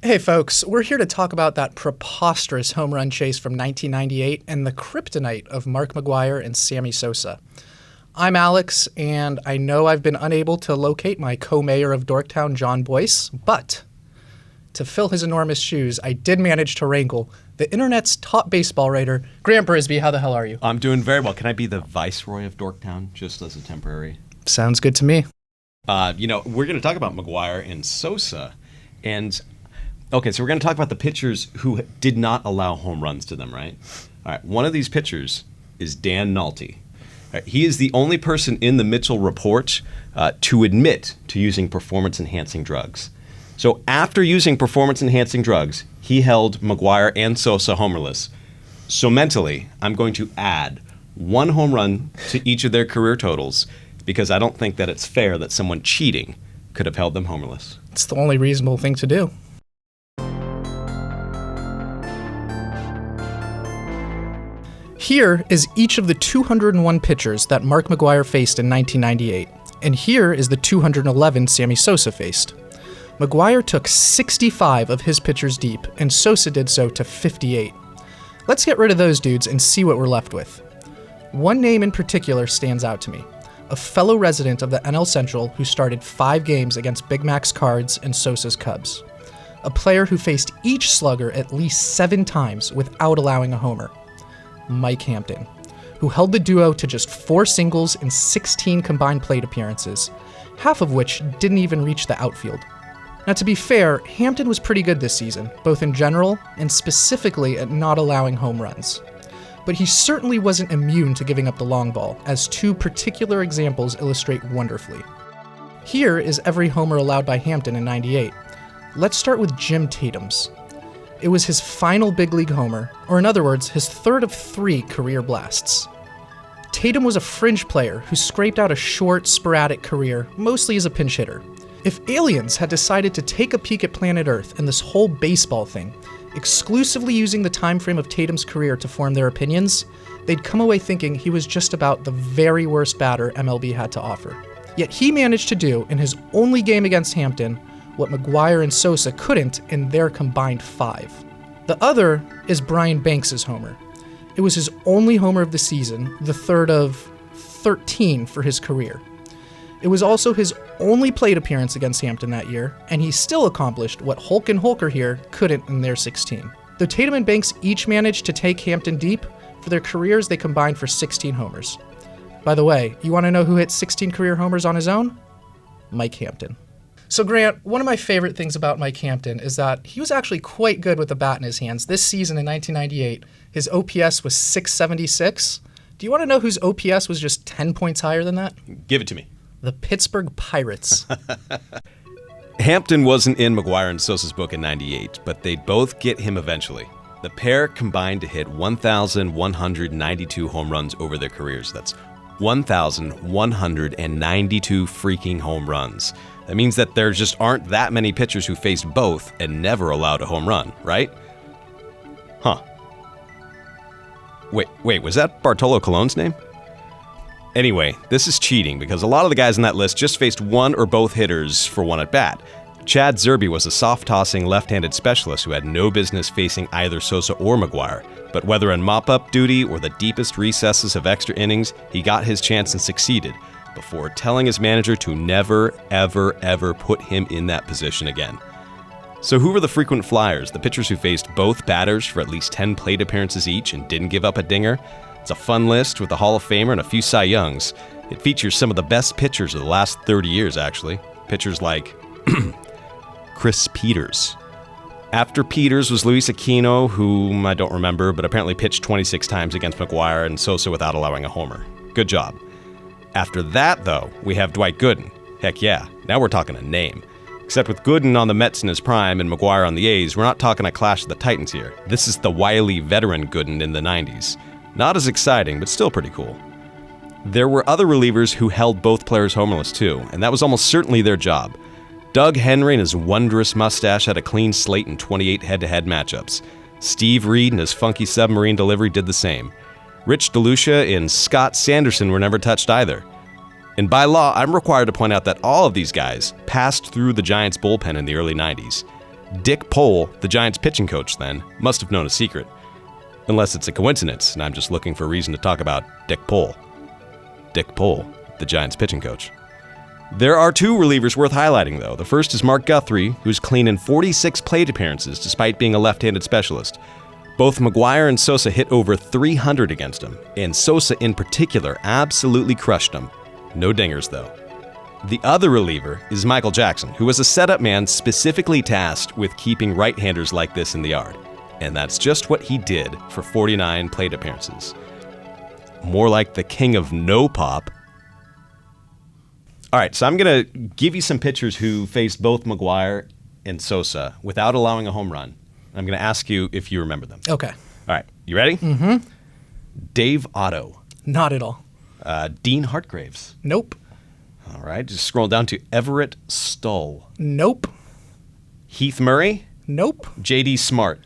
Hey folks, we're here to talk about that preposterous home run chase from 1998 and the kryptonite of Mark McGwire and Sammy Sosa. I'm Alex, and I know I've been unable to locate my co-mayor of Dorktown, John Boyce, but to fill his enormous shoes, I did manage to wrangle the internet's top baseball writer, Grant Brisbee. How the hell are you? I'm doing very well. Can I be the viceroy of Dorktown just as a temporary? Sounds good to me. We're going to talk about McGwire and Sosa, and okay, so we're going to talk about the pitchers who did not allow home runs to them, right? All right, one of these pitchers is Dan Nulty. Right, he is the only person in the Mitchell report to admit to using performance-enhancing drugs. So after using performance-enhancing drugs, he held McGwire and Sosa homerless. So mentally, I'm going to add one home run to each of their career totals because I don't think that it's fair that someone cheating could have held them homerless. It's the only reasonable thing to do. Here is each of the 201 pitchers that Mark McGwire faced in 1998, and here is the 211 Sammy Sosa faced. McGwire took 65 of his pitchers deep, and Sosa did so to 58. Let's get rid of those dudes and see what we're left with. One name in particular stands out to me, a fellow resident of the NL Central who started 5 games against Big Mac's Cards and Sosa's Cubs. A player who faced each slugger at least 7 times without allowing a homer. Mike Hampton, who held the duo to just 4 singles and 16 combined plate appearances, half of which didn't even reach the outfield. Now, to be fair, Hampton was pretty good this season, both in general and specifically at not allowing home runs. But he certainly wasn't immune to giving up the long ball, as 2 particular examples illustrate wonderfully. Here is every homer allowed by Hampton in '98. Let's start with Jim Tatum's. It was his final big league homer, or in other words, his third of 3 career blasts. Tatum was a fringe player who scraped out a short, sporadic career, mostly as a pinch hitter. If aliens had decided to take a peek at planet Earth and this whole baseball thing, exclusively using the time frame of Tatum's career to form their opinions, they'd come away thinking he was just about the very worst batter MLB had to offer. Yet he managed to do, in his only game against Hampton, what McGwire and Sosa couldn't in their combined 5. The other is Brian Banks' homer. It was his only homer of the season, the third of 13 for his career. It was also his only plate appearance against Hampton that year, and he still accomplished what Hulk and Holker here couldn't in their 16. Though Tatum and Banks each managed to take Hampton deep, for their careers they combined for 16 homers. By the way, you want to know who hit 16 career homers on his own? Mike Hampton. So Grant, one of my favorite things about Mike Hampton is that he was actually quite good with the bat in his hands. This season in 1998, his OPS was .676. Do you want to know whose OPS was just 10 points higher than that? Give it to me. The Pittsburgh Pirates. Hampton wasn't in McGwire and Sosa's book in '98, but they'd both get him eventually. The pair combined to hit 1,192 home runs over their careers. That's 1,192 freaking home runs. That means that there just aren't that many pitchers who faced both and never allowed a home run, right? Huh. Wait, was that Bartolo Colon's name? Anyway, this is cheating because a lot of the guys on that list just faced one or both hitters for one at bat. Chad Zerbe was a soft-tossing left-handed specialist who had no business facing either Sosa or McGwire, but whether in mop-up duty or the deepest recesses of extra innings, he got his chance and succeeded, before telling his manager to never, ever, ever put him in that position again. So who were the frequent flyers, the pitchers who faced both batters for at least 10 plate appearances each and didn't give up a dinger? It's a fun list with a Hall of Famer and a few Cy Youngs. It features some of the best pitchers of the last 30 years, actually. Pitchers like Chris Peters. After Peters was Luis Aquino, whom I don't remember, but apparently pitched 26 times against McGwire and Sosa without allowing a homer. Good job. After that, though, we have Dwight Gooden. Heck yeah, now we're talking a name. Except with Gooden on the Mets in his prime and McGwire on the A's, we're not talking a clash of the Titans here. This is the wily veteran Gooden in the 90s. Not as exciting, but still pretty cool. There were other relievers who held both players homerless too, and that was almost certainly their job. Doug Henry and his wondrous mustache had a clean slate in 28 head-to-head matchups. Steve Reed and his funky submarine delivery did the same. Rich DeLucia and Scott Sanderson were never touched either. And by law, I'm required to point out that all of these guys passed through the Giants bullpen in the early 90s. Dick Pole, the Giants pitching coach then, must have known a secret. Unless it's a coincidence, and I'm just looking for a reason to talk about Dick Pole. Dick Pole, the Giants pitching coach. There are two relievers worth highlighting, though. The first is Mark Guthrie, who's clean in 46 plate appearances despite being a left-handed specialist. Both McGwire and Sosa hit over 300 against him, and Sosa in particular absolutely crushed him. No dingers, though. The other reliever is Michael Jackson, who was a setup man specifically tasked with keeping right-handers like this in the yard. And that's just what he did for 49 plate appearances. More like the king of no-pop. All right, so I'm going to give you some pitchers who faced both McGwire and Sosa without allowing a home run. I'm going to ask you if you remember them. Okay. All right, you ready? Mm-hmm. Dave Otto. Not at all. Dean Hartgraves. Nope. All right, just scroll down to Everett Stull. Nope. Heath Murray. Nope. J.D. Smart.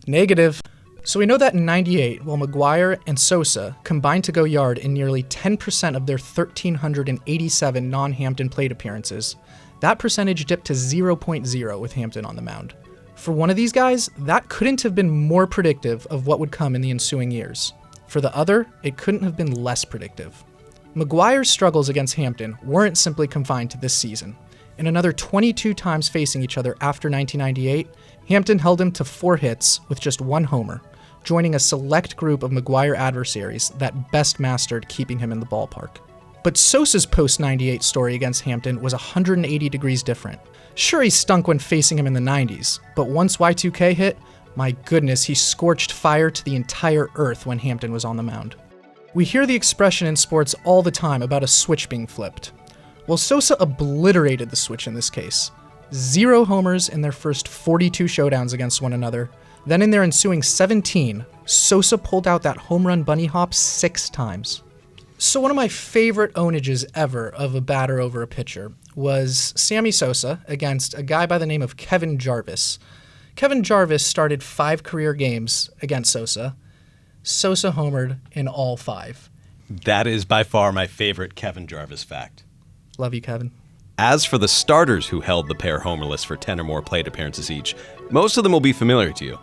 Negative. So we know that in 98, while McGwire and Sosa combined to go yard in nearly 10% of their 1,387 non-Hampton plate appearances, that percentage dipped to 0.0 with Hampton on the mound. For one of these guys, that couldn't have been more predictive of what would come in the ensuing years. For the other, it couldn't have been less predictive. McGwire's struggles against Hampton weren't simply confined to this season. In another 22 times facing each other after 1998, Hampton held him to 4 hits with just 1 homer, joining a select group of McGwire adversaries that best mastered keeping him in the ballpark. But Sosa's post-98 story against Hampton was 180 degrees different. Sure, he stunk when facing him in the 90s, but once Y2K hit, my goodness, he scorched fire to the entire earth when Hampton was on the mound. We hear the expression in sports all the time about a switch being flipped. Well, Sosa obliterated the switch in this case. 0 homers in their first 42 showdowns against one another. Then in their ensuing 17, Sosa pulled out that home run bunny hop 6 times. So one of my favorite onages ever of a batter over a pitcher was Sammy Sosa against a guy by the name of Kevin Jarvis. Kevin Jarvis started 5 career games against Sosa. Sosa homered in all 5. That is by far my favorite Kevin Jarvis fact. Love you, Kevin. As for the starters who held the pair homerless for 10 or more plate appearances each, most of them will be familiar to you.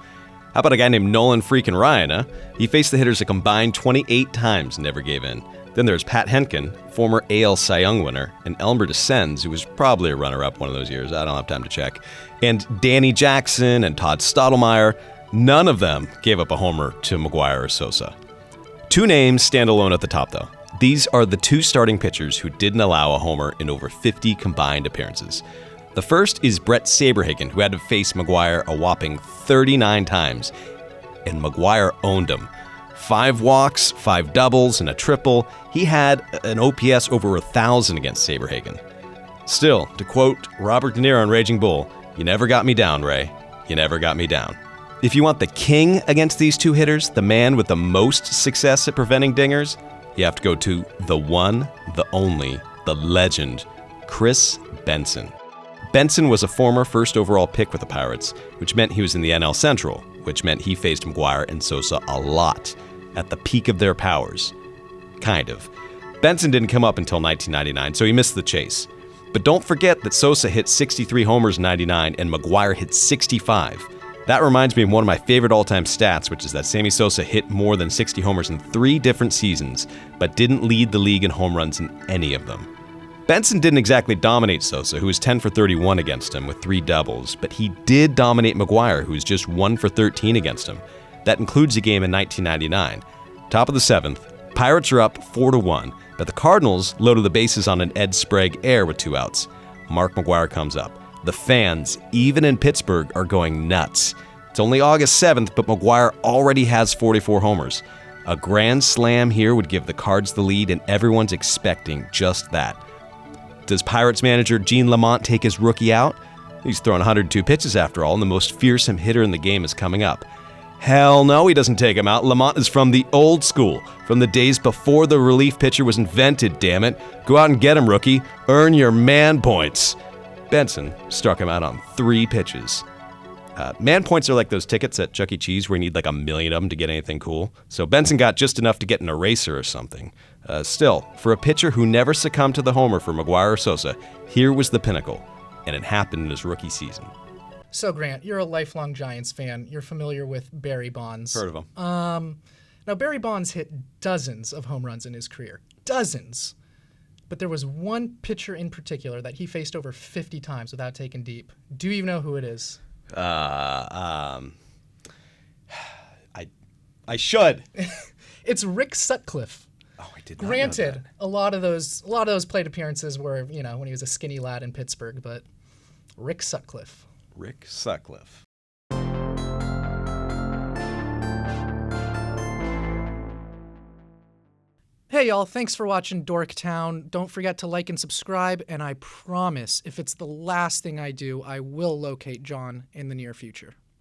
How about a guy named Nolan freaking Ryan, huh? He faced the hitters a combined 28 times and never gave in. Then there's Pat Henkin, former AL Cy Young winner, and Elmer DeSenz, who was probably a runner-up one of those years. I don't have time to check. And Danny Jackson and Todd Stottlemyre. None of them gave up a homer to McGwire or Sosa. 2 names stand alone at the top, though. These are the 2 starting pitchers who didn't allow a homer in over 50 combined appearances. The first is Bret Saberhagen, who had to face McGwire a whopping 39 times, and McGwire owned him. 5 walks, 5 doubles, and a triple. He had an OPS over 1,000 against Saberhagen. Still, to quote Robert De Niro in Raging Bull, "You never got me down, Ray. You never got me down." If you want the king against these 2 hitters, the man with the most success at preventing dingers, you have to go to the one, the only, the legend, Chris Benson. Benson was a former first overall pick with the Pirates, which meant he was in the NL Central, which meant he faced McGwire and Sosa a lot, at the peak of their powers. Kind of. Benson didn't come up until 1999, so he missed the chase. But don't forget that Sosa hit 63 homers in 99 and McGwire hit 65. That reminds me of one of my favorite all-time stats, which is that Sammy Sosa hit more than 60 homers in 3 different seasons, but didn't lead the league in home runs in any of them. Benson didn't exactly dominate Sosa, who was 10 for 31 against him with 3 doubles, but he did dominate McGwire, who was just 1 for 13 against him. That includes a game in 1999. Top of the 7th, Pirates are up 4-1, but the Cardinals loaded the bases on an Ed Sprague error with 2 outs. Mark McGwire comes up. The fans, even in Pittsburgh, are going nuts. It's only August 7th, but McGwire already has 44 homers. A grand slam here would give the Cards the lead, and everyone's expecting just that. Does Pirates manager Gene Lamont take his rookie out? He's thrown 102 pitches after all, and the most fearsome hitter in the game is coming up. Hell no, he doesn't take him out. Lamont is from the old school, from the days before the relief pitcher was invented, damn it. Go out and get him, rookie. Earn your man points. Benson struck him out on 3 pitches. Man points are like those tickets at Chuck E. Cheese where you need like 1 million of them to get anything cool. So Benson got just enough to get an eraser or something. Still, for a pitcher who never succumbed to the homer for McGwire or Sosa, here was the pinnacle, and it happened in his rookie season. So, Grant, you're a lifelong Giants fan. You're familiar with Barry Bonds. Heard of him. Now, Barry Bonds hit dozens of home runs in his career. Dozens. But there was one pitcher in particular that he faced over 50 times without taking deep. Do you know who it is? I should. It's Rick Sutcliffe. Oh, I did not Granted, know that. a lot of those plate appearances were, when he was a skinny lad in Pittsburgh, but Rick Sutcliffe. Rick Sutcliffe. Hey y'all, thanks for watching Dorktown. Don't forget to like and subscribe, and I promise if it's the last thing I do, I will locate John in the near future.